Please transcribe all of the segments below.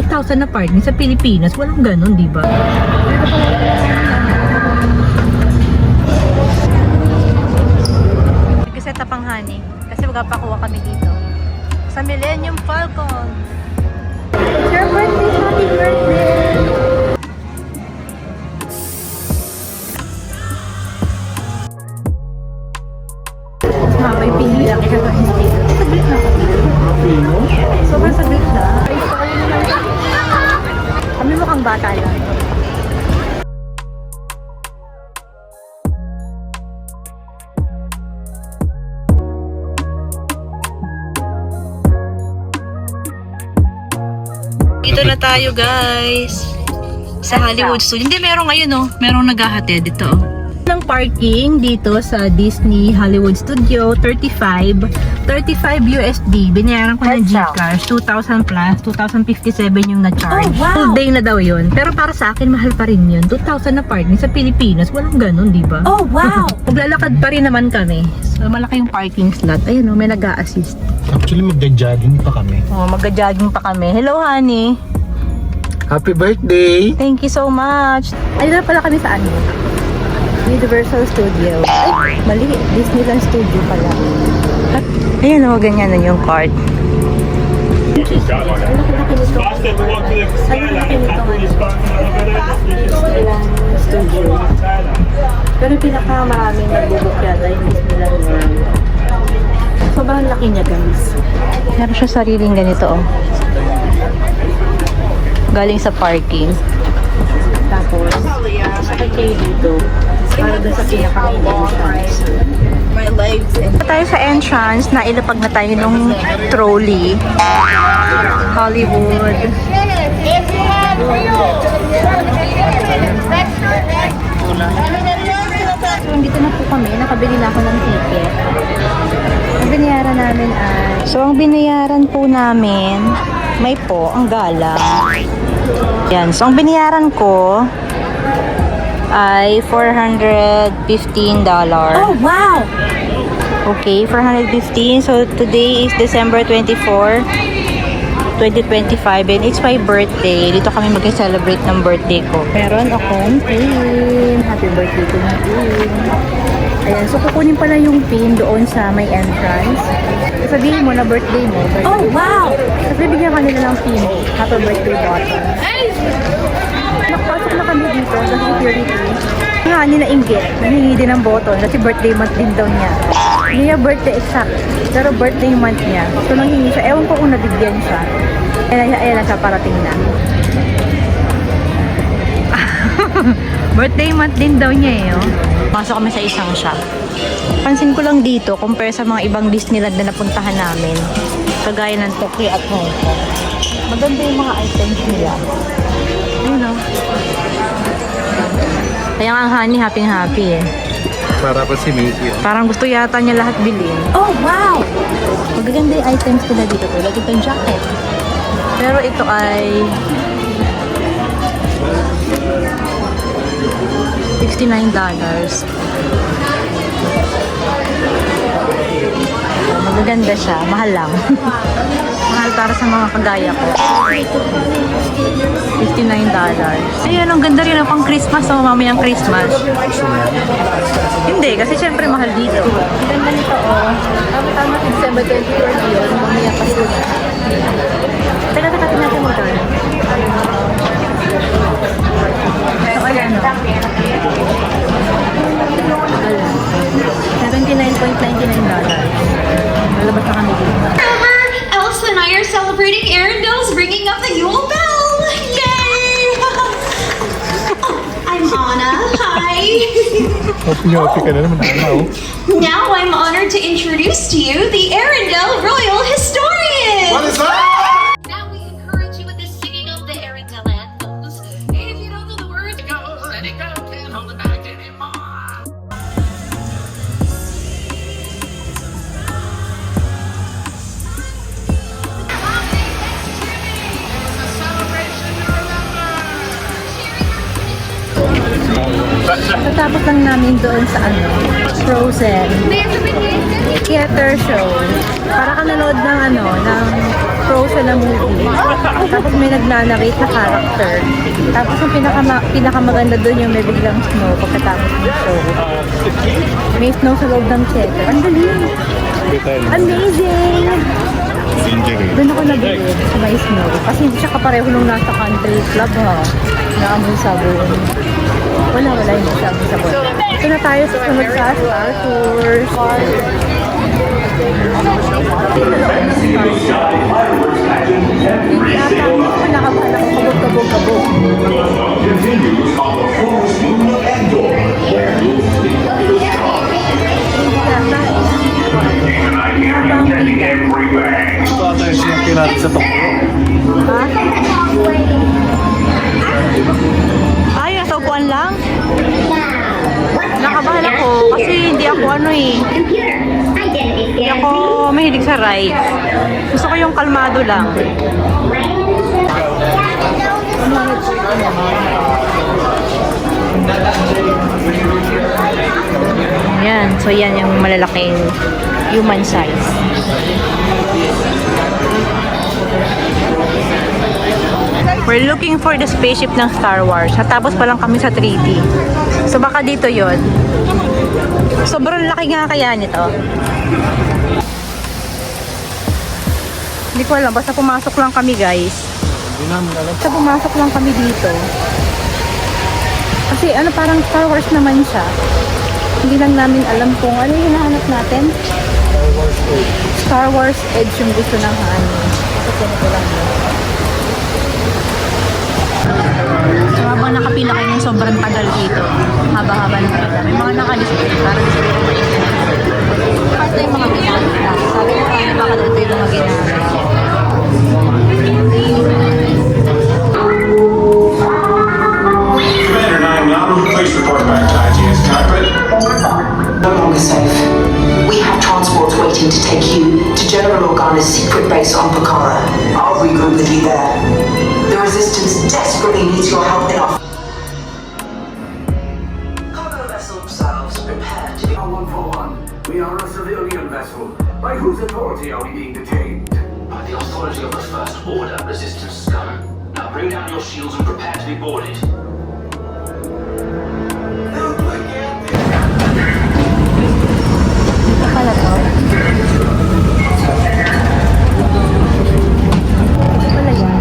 1,000 na parking sa Pilipinas, walang ganun, di ba? Nag-set up ang honey kasi magpapakuha kami dito sa Millennium Falcon. It's your birthday, happy birthday! May pili lang ito sa sticker. Saglit na kami. Sobrang saglit na. Kami mukhang bata lang. Dito na tayo guys. Sa Hollywood Studio. Hindi, merong ngayon oh. Merong naghahatid dito oh. Ng parking dito sa Disney Hollywood Studio, 35 USD. Binayaran ko ng GCash, 2,000 plus, 2,057 yung na-charge. Oh, wow. Full day na daw yun. Pero para sa akin, mahal pa rin yun. 2,000 na parking sa Pilipinas, walang ganun, di ba? Oh, wow! Maglalakad pa rin naman kami. So, malaki yung parking slot. Ayun o, may nag-a-assist. Actually, magja-jogging pa kami. Oh, magja-jogging pa kami. Hello, honey! Happy birthday! Thank you so much! Ayun na pala kami sa ano? Universal Studio. Ay, mali. Disneyland Studio pala. Ayan o, ganyan na yung card. Disneyland Studio. Pero pinakamaraming nagbubuk yata yung Disneyland World. Sobrang laki niya guys. Meron siya sariling ganito oh. Galing sa parking. Tapos, sakit kayo dito. Para dun sa pinaka-main entrance. My legs. Tayo sa entrance, nailapag na tayo nung trolley. Hollywood. So, dito na po kami. Nakabili na ako ng ticket. Ang binayaran namin ay... So, ang binayaran po namin, may po, ang gala. Yan. So, ang binayaran ko ay $415. Oh, wow! Okay, $415. So, today is December 24, 2025 and it's my birthday. Dito kami mag-celebrate ng birthday ko. Meron akong pin. Happy birthday to me. Ayan, so kukunin pala yung pin doon sa may entrance. Sabihin mo na birthday mo. Birthday. Oh, wow! Kasi bigyan ka nila ng pin. Happy birthday button. Nakapasok na kami dito sa security. Nga, nila-inggit. Nahingi din ng button kasi birthday month din daw niya. Hindi niya birthday exact, pero birthday month niya. So, nanghingi siya. Ewan ko kung nabigyan siya. Ayan na siya, parating na. Birthday month din daw niya eh, oh. Pasok kami sa isang shop. Pansin ko lang dito, compare sa mga ibang Disneyland na napuntahan namin. Kagaya ng Tokyo at Hong Kong. Maganda yung mga items nila. Ayun o. Kaya ang honey, happy-happy eh. Para pa si Mickey. Parang gusto yata niya lahat bilhin. Oh, wow! Magaganda yung items nila dito. Tulad itong jacket. Pero ito ay $69. Magaganda siya. Mahal lang. Mahal para sa mga kagaya ko. $59. Ayan, ang ganda rin pang Christmas o mamayang Christmas. Hindi, kasi syempre mahal dito. Ang ganda nito oh. Tama-tama December 24 yun. Mamaya pa sila. Teka natin magkano. So, ayan o. $79.99. Lalabas na kami dito. Elsa and I are celebrating Arendelle's ringing of the Yule Bell! Yay! I'm Anna. Hi. Happy ka na naman, Anna. Now I'm honored to introduce to you the Arendelle Royal Historian. What is that? Now we encourage you with the singing of the Arendelle anthems. If you don't know the words, go, let it go, can't hold it back anymore. Tatapos lang namin doon sa Frozen theater show. Para ka nanood ng ng Frozen na movie. Tapos may nagnanarrate na character. Tapos yung pinakamaganda doon yung may biglang snow pagkatapos ng show. May snow sa loob ng theater. Ang galing! Amazing! Doon ako nabilib sa may snow. Kasi hindi siya kapareho nung nasa country club ha. Naamoy sabon. Wala, hindi siya amoy sabon. Ito na tayo sa sunod sa Star Tours. Hindi ata ako nakabog-kabog. Continues on the full moon Endor, where you'll see and I hear him getting everywhere. Ito ata yung sinapin natin sa Tokyo. Ha? Ay, nasa upuan lang? Nakabahan ako kasi hindi ako hindi ako mahilig sa ride. Gusto ko yung kalmado lang. Yan, so yan yung malalaking human size. We're looking for the spaceship ng Star Wars. Tapos pa lang kami sa 3D. So baka dito yon. Sobrang laki nga kaya nito. Hindi ko alam. Basta pumasok lang kami guys. Hindi namin alam. Basta pumasok lang kami dito. Kasi ano parang Star Wars naman siya. Hindi lang namin alam kung ano yung hinahanap natin. Star Wars Edge yung gusto ng hangin. Kasi ko lang yun. So, habang nakapila kayo ng sobrang tagal dito, haba-haba ng pila. May mga nakalisipin para di siguro maintindihan. Basta yung mga ginagawa. Sabi ko kaya baka dito yung mga ginagawa. Commander 9 please report back to IGS cockpit. No longer safe. We have transports waiting to take you to General Organa's secret base on Pucara. I'll regroup with you there. The Resistance desperately needs your help in our... Cargo vessel themselves prepared to be... 141. We are a civilian vessel. By whose authority are we being detained? By the authority of the First Order, Resistance Scum. Now bring down your shields and prepare to be boarded. Ito pala to. Ito pala yan.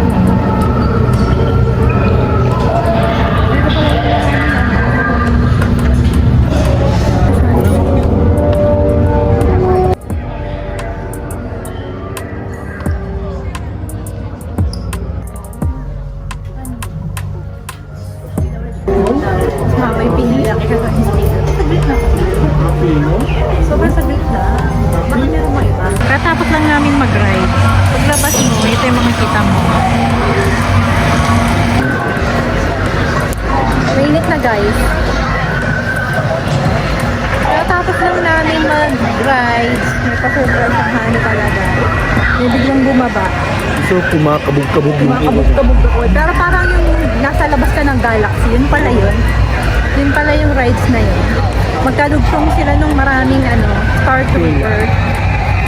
Mabay pinila kaya sa sticker. Saglit na. Sobrang saglit na. Baka meron mo iba. Katapos lang namin mag-ride. Paglabas mo, ito yung mga kita mo. Mainit na guys. Katapos lang namin mag-ride. May pa-sobrang sahani talaga. May biglang bumaba. So, kumakabog-kabog yung ilong. Kumakabog ako. Pero parang yung nasa labas ka ng galaxy, yun pala yun. Yun pala yung rides na yun. Magkadugtong sila nung maraming Star Trooper.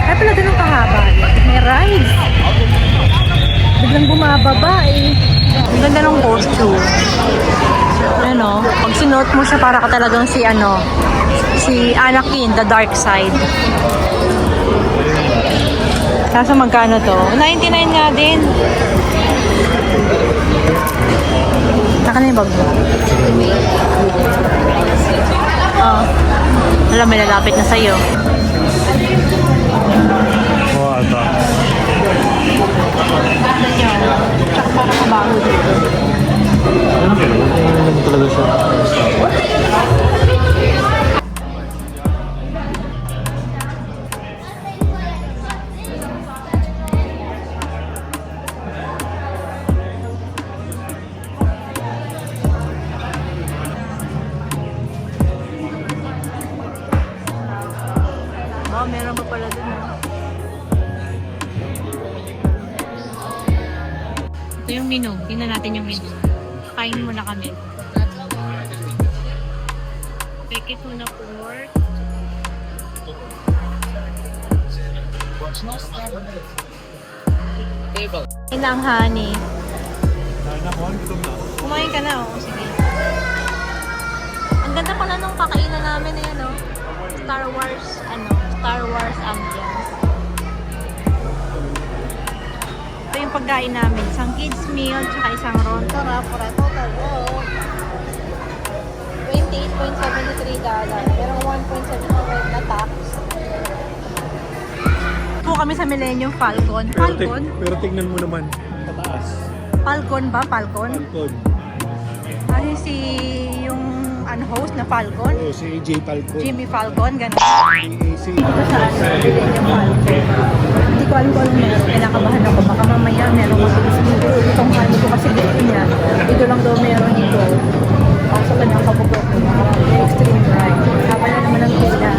Kaya pala ganun kahaba. May rides. Biglang bumababa eh. Ang ganda ng costume. Pag sinuot mo siya para ka talagang si Anakin, the dark side. Kaso magkano to? 99 nga din. Saka na yung bag mo. Alam, may lalapit na sa'yo. Oh, ito. Tsaka para kabaho dito. Ano naman talaga siya? Meron pa pala dun. Ito yung menu. Tingnan natin yung menu. Kain muna kami. Peke tuna pork. Ina ang honey. Dahil na ko, gutom na. Kumain ka na, oh. Sige. Ang ganda pala nung kakainan namin na yan, oh. Star Wars ambience. Ito yung pagkain namin. Isang kids meal, tsaka isang rontora for a total of $28.73. Pero 1.75 na tax. Po kami sa Millennium Falcon. Falcon? Pero tignan mo naman, pataas. Falcon ba? Falcon? Falcon. Ano si yung host na Falcon? Oo, si AJ Falcon. Jimmy Falcon, gano'n. AC. Ito sa Millennium Falcon. Hindi ko alam kung anong meron. Kinakabahan ako. Baka mamaya meron ko. Itong honey ko kasi gusto niya. Ito lang daw meron ito. Pasok ka ng kabukok ko. Extreme dry. Kapal na naman ang pila.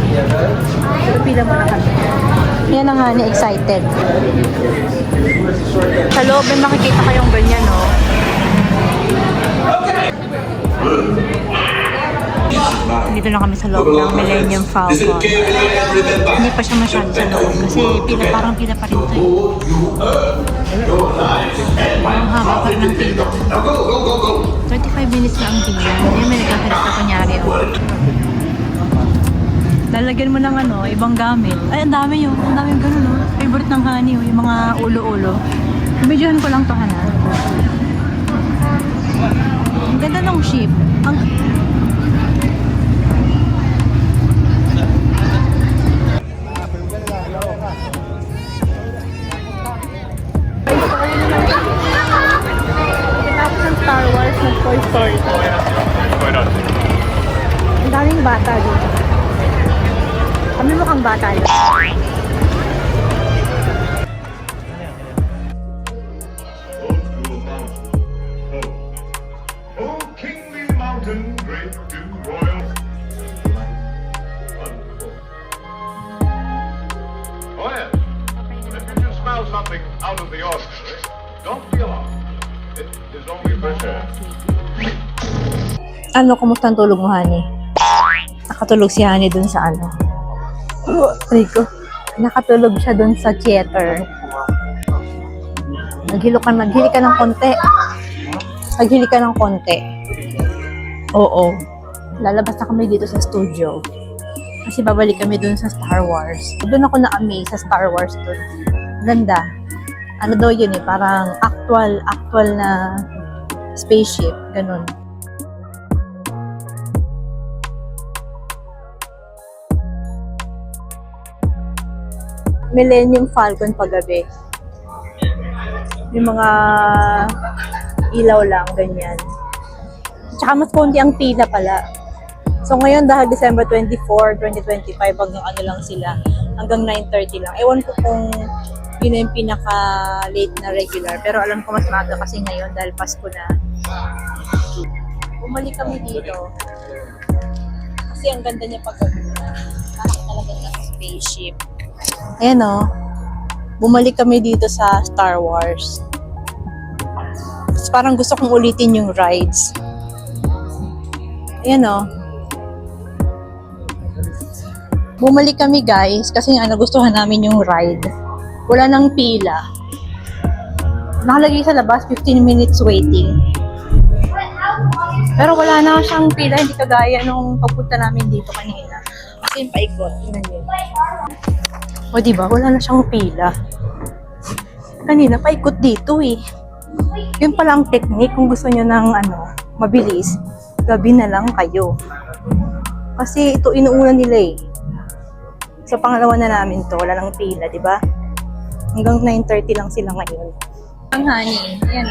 Pero pila mo na kami. Yan ang honey, excited. Sa loob may makikita kayong ganyan, no? Dito na kami sa loob ng Millennium Falcon. Hindi pa siya masyado sa loob kasi parang pila pa rin ito. Ang haba pa rin ng pila. 35 minutes na ang pila. Hindi may nagkakirap na kunyari. Lalagyan mo ng ibang gamit. Ay, ang dami yun. Ang dami yung gano'n, no? Favorite ng honey, yung mga ulo-ulo. Medyohan ko lang to, Hana. Ang ganda ng ship. Tapos ng Star Wars, ng Toy Story. Ang daming bata dito. Kami mukhang bata yun. Oh, kingly mountain, great and royal. Oh, yes. If you smell something out of the ordinary, don't be alarmed. It is only fresh air. Kumusta ang tulog mo, Honey? Nakatulog si Honey dun sa Rico. Nakatulog siya dun sa theater. Naghili ka ng konti. Naghili ka ng konti. Oo. Lalabas na kami dito sa studio. Kasi babalik kami dun sa Star Wars. Doon ako na-amaze sa Star Wars dun. Ganda. Ano daw yun parang actual na spaceship. Ganun. Millennium Falcon paggabi. Yung mga ilaw lang, ganyan. Tsaka mas konti ang pila pala. So ngayon dahil December 24, 2025, hanggang lang sila. Hanggang 9:30 lang. Ewan ko kung yun yung pinaka-late na regular. Pero alam ko mas maaga kasi ngayon dahil Pasko na. Bumalik kami dito. Kasi ang ganda niya paggabi. Parang talaga nasa spaceship. Ayan bumalik kami dito sa Star Wars. Tapos parang gusto kong ulitin yung rides. Ayan bumalik kami guys kasi nagustuhan namin yung ride. Wala nang pila. Nakalagay sa labas 15 minutes waiting. Pero wala na siyang pila, hindi kagaya nung pagpunta namin dito kanina. Kasi yung paikot, tingnan niyo. O diba, wala na siyang pila. Kanina, paikot dito Yun pala ang technique kung gusto nyo ng mabilis. Gabi na lang kayo. Kasi ito inuuna nila Sa pangalawa na namin to, wala nang pila, diba? Hanggang 9:30 lang sila ngayon. Ang honey, yan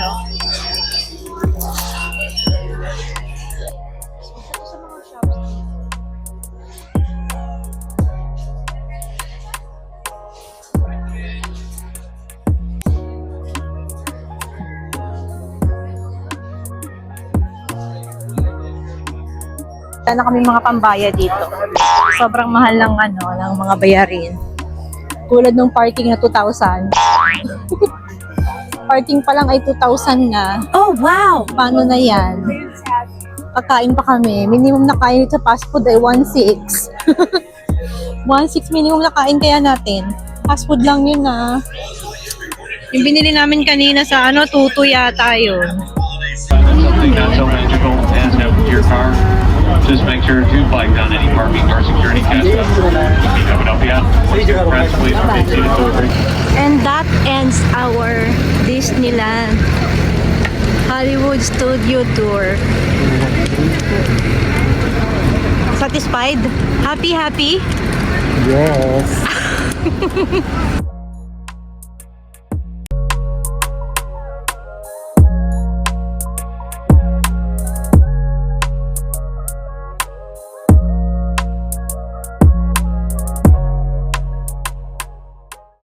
na kami mga pambayad dito. Sobrang mahal ng ng mga bayarin. Tulad ng parking na 2,000. Parking pa lang ay 2,000 na. Oh, wow! Paano na yan? Pagkain pa kami. Minimum na kain sa fast food ay 1,600. 1,600 minimum na kain kaya natin. Fast food lang yun Yung binili namin kanina sa ano, tuto yata yun. Something not so magical as have with your car. Just make sure to flag down any parking or security cameras. That would help you out. Press, please, proceed to delivery. And that ends our Disneyland Hollywood Studio Tour. Satisfied? Happy? Yes.